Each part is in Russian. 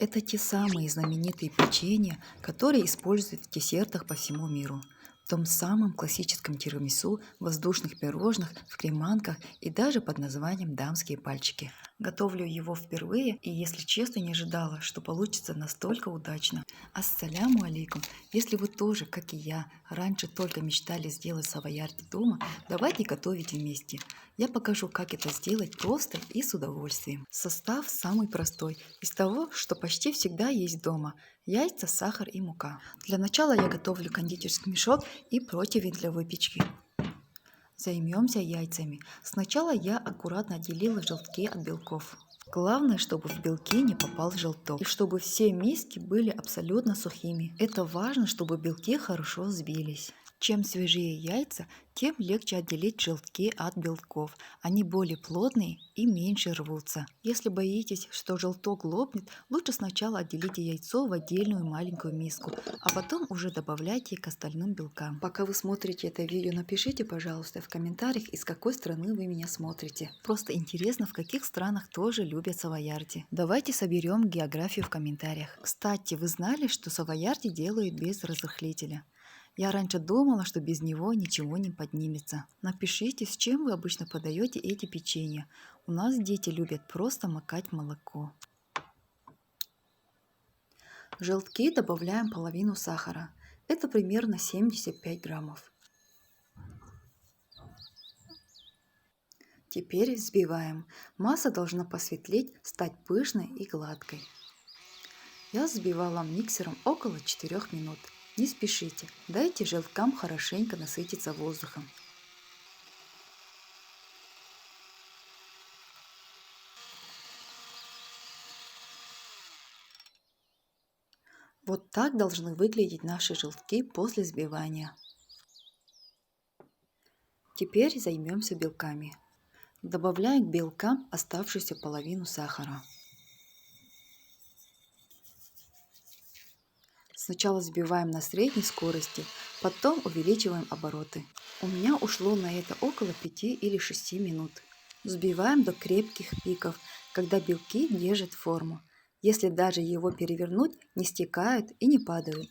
Это те самые знаменитые печенья, которые используют в десертах по всему миру. В том самом классическом тирамису, воздушных пирожных, в креманках и даже под названием «дамские пальчики». Готовлю его впервые и, если честно, не ожидала, что получится настолько удачно. Ассаляму алейкум! Если вы тоже, как и я, раньше только мечтали сделать савоярди дома, давайте готовить вместе. Я покажу, как это сделать просто и с удовольствием. Состав самый простой, из того, что почти всегда есть дома. Яйца, сахар и мука. Для начала я готовлю кондитерский мешок и противень для выпечки. Займемся яйцами. Сначала я аккуратно отделила желтки от белков. Главное, чтобы в белки не попал желток и чтобы все миски были абсолютно сухими. Это важно, чтобы белки хорошо взбились. Чем свежее яйца, тем легче отделить желтки от белков. Они более плотные и меньше рвутся. Если боитесь, что желток лопнет, лучше сначала отделите яйцо в отдельную маленькую миску, а потом уже добавляйте к остальным белкам. Пока вы смотрите это видео, напишите, пожалуйста, в комментариях, из какой страны вы меня смотрите. Просто интересно, в каких странах тоже любят савоярди. Давайте соберем географию в комментариях. Кстати, вы знали, что савоярди делают без разрыхлителя? Я раньше думала, что без него ничего не поднимется. Напишите, с чем вы обычно подаете эти печенья. У нас дети любят просто макать молоко. В желтки добавляем половину сахара. Это примерно 75 граммов. Теперь взбиваем. Масса должна посветлеть, стать пышной и гладкой. Я взбивала миксером около 4 минут. Не спешите, дайте желткам хорошенько насытиться воздухом. Вот так должны выглядеть наши желтки после взбивания. Теперь займемся белками. Добавляем к белкам оставшуюся половину сахара. Сначала взбиваем на средней скорости, потом увеличиваем обороты. У меня ушло на это около 5 или 6 минут. Взбиваем до крепких пиков, когда белки держат форму. Если даже его перевернуть, не стекают и не падают.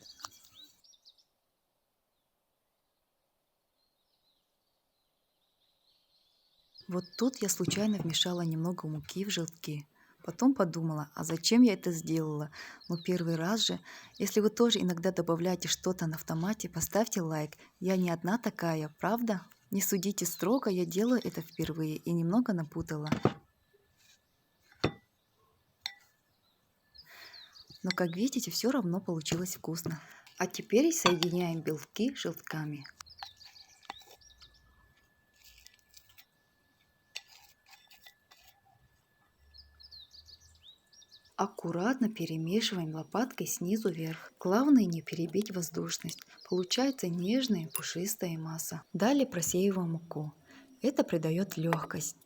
Вот тут я случайно вмешала немного муки в желтки. Потом подумала, а зачем я это сделала? Ну первый раз же. Если вы тоже иногда добавляете что-то на автомате, поставьте лайк. Я не одна такая, правда? Не судите строго, я делаю это впервые и немного напутала. Но как видите, все равно получилось вкусно. А теперь соединяем белки с желтками. Аккуратно перемешиваем лопаткой снизу вверх. Главное не перебить воздушность. Получается нежная пушистая масса. Далее просеиваем муку. Это придает легкость.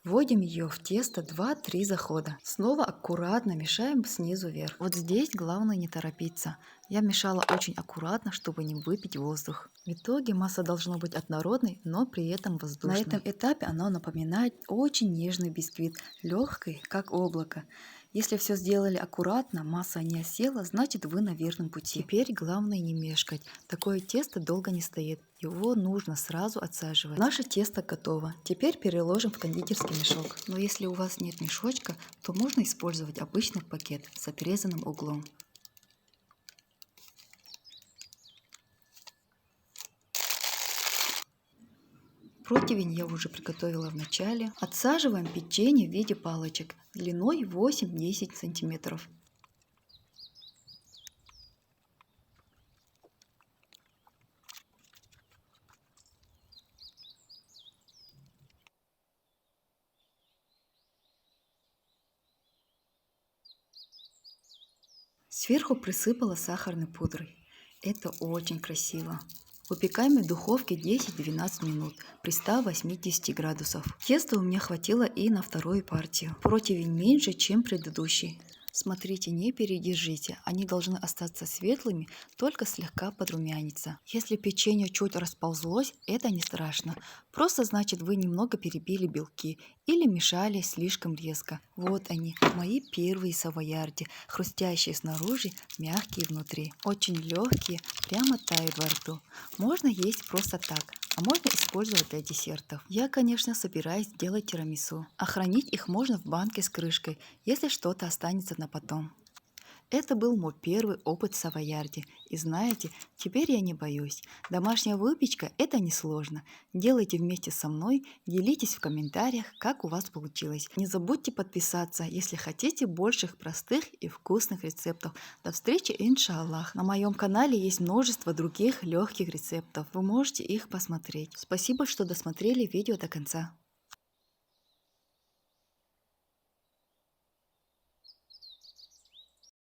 Вводим ее в тесто 2-3 захода. Снова аккуратно мешаем снизу вверх. Вот здесь главное не торопиться. Я мешала очень аккуратно, чтобы не выпить воздух. В итоге масса должна быть однородной, но при этом воздушной. На этом этапе она напоминает очень нежный бисквит, легкий, как облако. Если все сделали аккуратно, масса не осела, значит вы на верном пути. Теперь главное не мешкать. Такое тесто долго не стоит. Его нужно сразу отсаживать. Наше тесто готово. Теперь переложим в кондитерский мешок. Но если у вас нет мешочка, то можно использовать обычный пакет с отрезанным углом. Противень я уже приготовила в начале. Отсаживаем печенье в виде палочек длиной 8-10 сантиметров. Сверху присыпала сахарной пудрой. Это очень красиво. Выпекаем в духовке 10-12 минут при 180 градусах. Теста у меня хватило и на вторую партию. Противень меньше, чем предыдущий. Смотрите, не передержите, они должны остаться светлыми, только слегка подрумяниться. Если печенье чуть расползлось, это не страшно. Просто значит вы немного перебили белки или мешали слишком резко. Вот они, мои первые савоярди, хрустящие снаружи, мягкие внутри. Очень легкие, прямо тают во рту. Можно есть просто так, а можно использовать для десертов. Я, конечно, собираюсь делать тирамису, а хранить их можно в банке с крышкой, если что-то останется на потом. Это был мой первый опыт в савоярде. И знаете, теперь я не боюсь. Домашняя выпечка – это несложно. Делайте вместе со мной, делитесь в комментариях, как у вас получилось. Не забудьте подписаться, если хотите больших простых и вкусных рецептов. До встречи, иншаллах. На моем канале есть множество других легких рецептов. Вы можете их посмотреть. Спасибо, что досмотрели видео до конца.